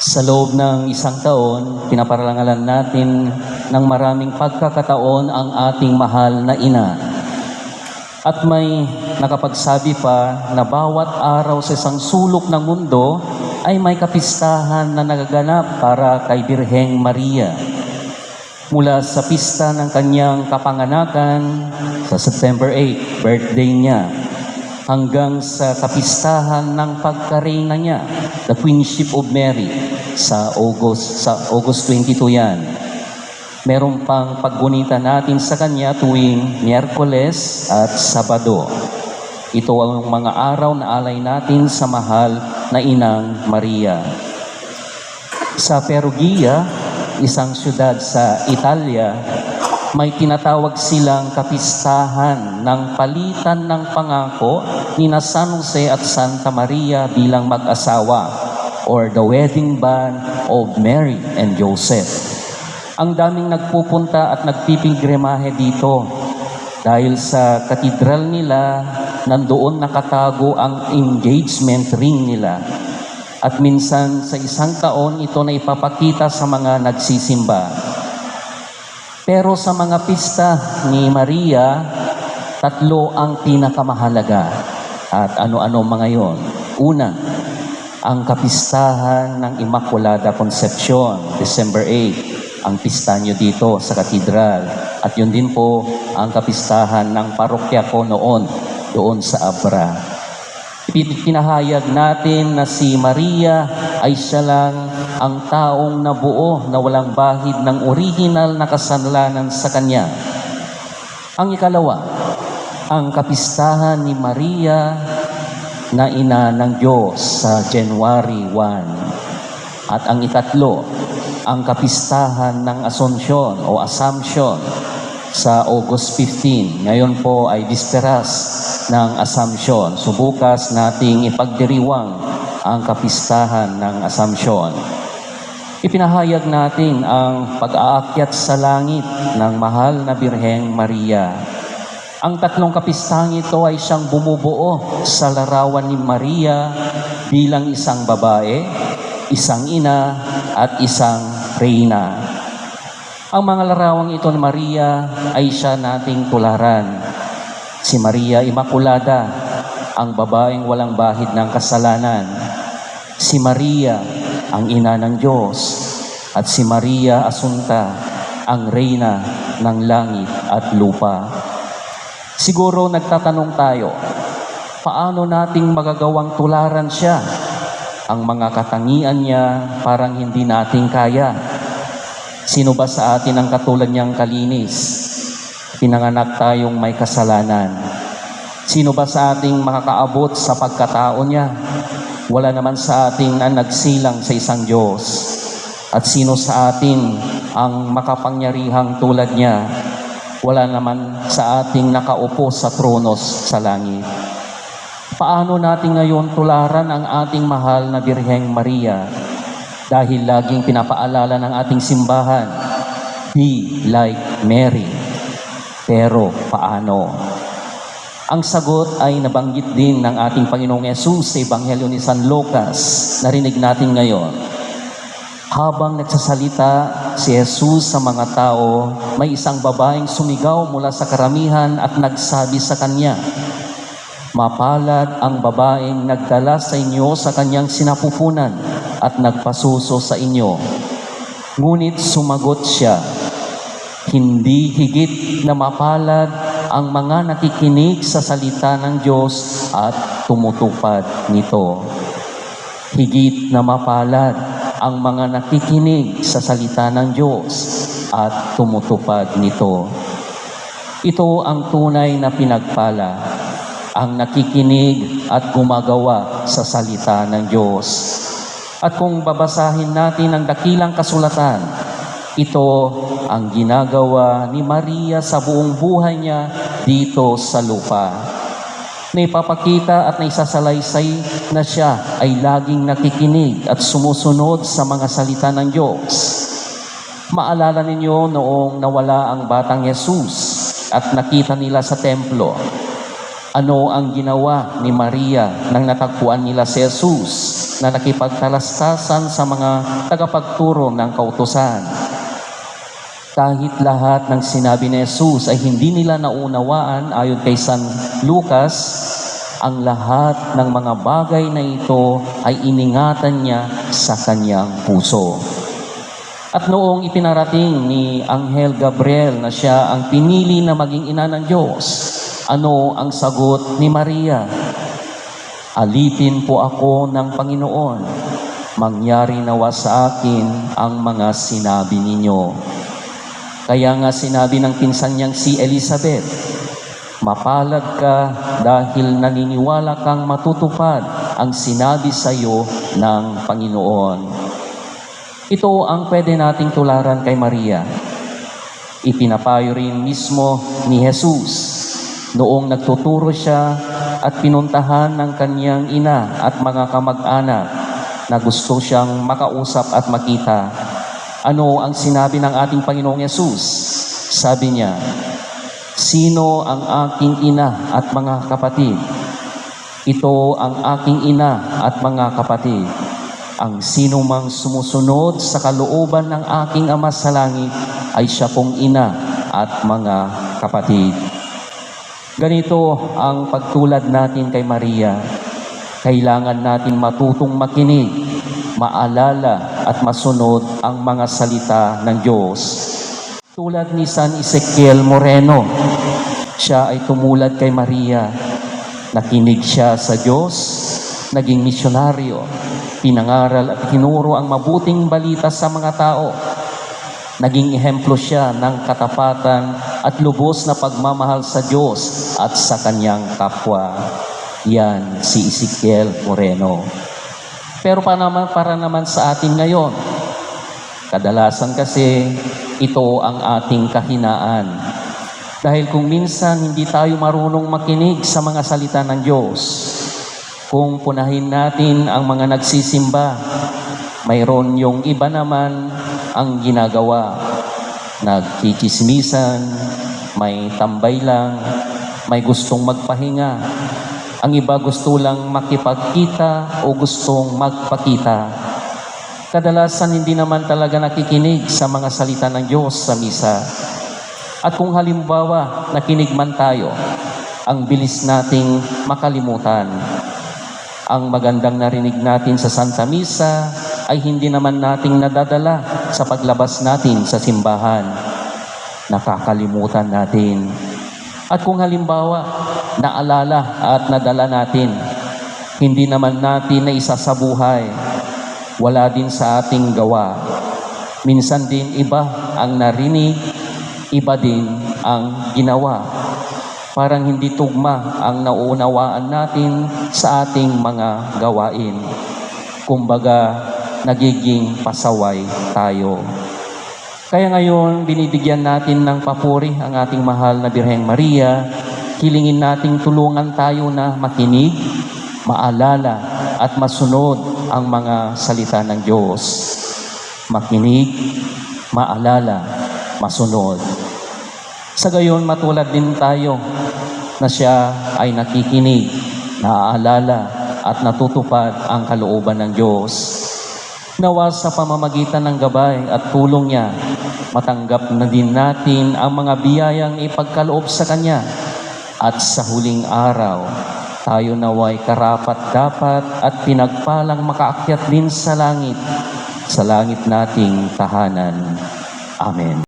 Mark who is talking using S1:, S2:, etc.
S1: Sa loob ng isang taon, pinaparalangalan natin ng maraming pagkakataon ang ating mahal na ina. At may nakapagsabi pa na bawat araw sa isang sulok ng mundo ay may kapistahan na nagaganap para kay Birheng Maria. Mula sa pista ng kanyang kapanganakan sa September 8, birthday niya, hanggang sa kapistahan ng pagkareyna niya, the Queenship of Mary, sa August 22 yan. Meron pang paggunita natin sa kanya tuwing Miyerkules at Sabado. Ito ang mga araw na alay natin sa mahal na Inang Maria. Sa Perugia, isang syudad sa Italia, may tinatawag silang kapistahan ng palitan ng pangako ni San Jose at Santa Maria bilang mag-asawa, or the wedding band of Mary and Joseph. Ang daming nagpupunta at nagpipilgremahe dito dahil sa katedral nila nandoon nakatago ang engagement ring nila. At minsan sa isang taon ito na ipapakita sa mga nagsisimba. Pero sa mga pista ni Maria, tatlo ang pinakamahalaga. At ano-ano mga yon? Una, ang kapistahan ng Immaculada Concepcion, December 8, ang pista nyo dito sa katedral. At yun din po ang kapistahan ng parokya ko noon, doon sa Abra. Pinahayag natin na si Maria ay siya lang ang taong nabuo na walang bahid ng original na kasalanan sa kanya. Ang ikalawa, ang kapistahan ni Maria na ina ng Diyos sa January 1. At ang ikatlo, ang kapistahan ng Asunsyon o Assumption sa August 15. Ngayon po ay bisperas ng Assumption. So bukas nating ipagdiriwang ang kapistahan ng Assumption. Ipinahayag natin ang pag-aakyat sa langit ng mahal na Birheng Maria. Ang tatlong kapistahan ito ay siyang bumubuo sa larawan ni Maria bilang isang babae, isang ina, at isang reyna. Ang mga larawang ito ni Maria ay siya nating tularan. Si Maria Immaculada, ang babaeng walang bahid ng kasalanan. Si Maria, ang ina ng Diyos. At si Maria Asunta, ang reyna ng langit at lupa. Siguro nagtatanong tayo, paano nating magagawang tularan siya? Ang mga katangian niya parang hindi natin kaya. Sino ba sa atin ang katulad niyang kalinis? Pinanganak tayong may kasalanan. Sino ba sa ating makakaabot sa pagkatao niya? Wala naman sa atin na nagsilang sa isang Diyos. At sino sa atin ang makapangyarihang tulad niya? Wala naman sa ating nakaupo sa tronos sa langit. Paano natin ngayon tularan ang ating mahal na Birheng Maria? Dahil laging pinapaalala ng ating simbahan, be like Mary. Pero paano? Ang sagot ay nabanggit din ng ating Panginoong Yesus sa Ebanghelyo ni San Lucas. Narinig natin ngayon. Habang nagsasalita si Jesus sa mga tao, may isang babaeng sumigaw mula sa karamihan at nagsabi sa kanya, "Mapalad ang babaeng nagdala sa inyo sa kanyang sinapupunan at nagpasuso sa inyo." Ngunit sumagot siya, "Hindi higit na mapalad ang mga nakikinig sa salita ng Diyos at tumutupad nito." Higit na mapalad ang mga nakikinig sa salita ng Diyos at tumutupad nito. Ito ang tunay na pinagpala, ang nakikinig at gumagawa sa salita ng Diyos. At kung babasahin natin ang dakilang kasulatan, ito ang ginagawa ni Maria sa buong buhay niya dito sa lupa. Naipapakita at naisasalaysay na siya ay laging nakikinig at sumusunod sa mga salita ng Diyos. Maalala ninyo noong nawala ang batang Jesus at nakita nila sa templo. Ano ang ginawa ni Maria nang natagpuan nila si Jesus? na nakipagtalastasan sa mga tagapagturo ng kautusan. Kahit lahat ng sinabi ni Jesus ay hindi nila naunawaan ayon kay San Lucas, ang lahat ng mga bagay na ito ay iningatan niya sa kanyang puso. At noong ipinarating ni Anghel Gabriel na siya ang pinili na maging ina ng Diyos, ano ang sagot ni Maria? Alipin po ako ng Panginoon, mangyari nawa sa akin ang mga sinabi ninyo. Kaya nga sinabi ng pinsan niyang si Elizabeth, mapalad ka dahil naniniwala kang matutupad ang sinabi sa iyo ng Panginoon. Ito ang pwede nating tularan kay Maria. Ipinapayo rin mismo ni Jesus noong nagtuturo siya at pinuntahan ng kanyang ina at mga kamag-anak na gusto siyang makausap at makita. Ano ang sinabi ng ating Panginoong Yesus? Sabi niya, sino ang aking ina at mga kapatid? Ito ang aking ina at mga kapatid. Ang sino mang sumusunod sa kalooban ng aking Ama sa langit ay siya pong ina at mga kapatid. Ganito ang pagtulad natin kay Maria. Kailangan natin matutong makinig, maalala at masunod ang mga salita ng Diyos. Tulad ni San Ezekiel Moreno, siya ay tumulad kay Maria. Nakinig siya sa Diyos, naging misyonaryo, pinangaral at tinuro ang mabuting balita sa mga tao. Naging ehemplo siya ng katapatan at lubos na pagmamahal sa Diyos at sa kanyang kapwa. Yan si Ezekiel Moreno. Pero para naman sa atin ngayon, kadalasan kasi ito ang ating kahinaan. Dahil kung minsan hindi tayo marunong makinig sa mga salita ng Diyos, kung punahin natin ang mga nagsisimba, mayroon yung iba naman ang ginagawa. Nagkikismisan, may tambay lang, may gustong magpahinga. Ang iba gusto lang makipagkita o gustong magpakita. Kadalasan hindi naman talaga nakikinig sa mga salita ng Diyos sa misa. At kung halimbawa nakinig man tayo, ang bilis nating makalimutan. Ang magandang narinig natin sa Santa Misa ay hindi naman nating nadadala sa paglabas natin sa simbahan. Nakakalimutan natin. At kung halimbawa, naalala at nadala natin, hindi naman natin na isa sa buhay, wala din sa ating gawa. Minsan din iba ang narinig, iba din ang ginawa. Parang hindi tugma ang nauunawaan natin sa ating mga gawain. Kumbaga, nagiging pasaway tayo. Kaya ngayon, binibigyan natin ng papuri ang ating mahal na Birheng Maria. Hilingin nating tulungan tayo na makinig, maalala at masunod ang mga salita ng Diyos. Makinig, maalala, masunod. Sa gayon, matulad din tayo na siya ay nakikinig, naaalala at natutupad ang kalooban ng Diyos. Nawa sa pamamagitan ng gabay at tulong niya, matanggap na din natin ang mga biyayang ipagkaloob sa Kanya. At sa huling araw, tayo naway karapat-dapat at pinagpalang makaakyat din sa langit nating tahanan. Amen.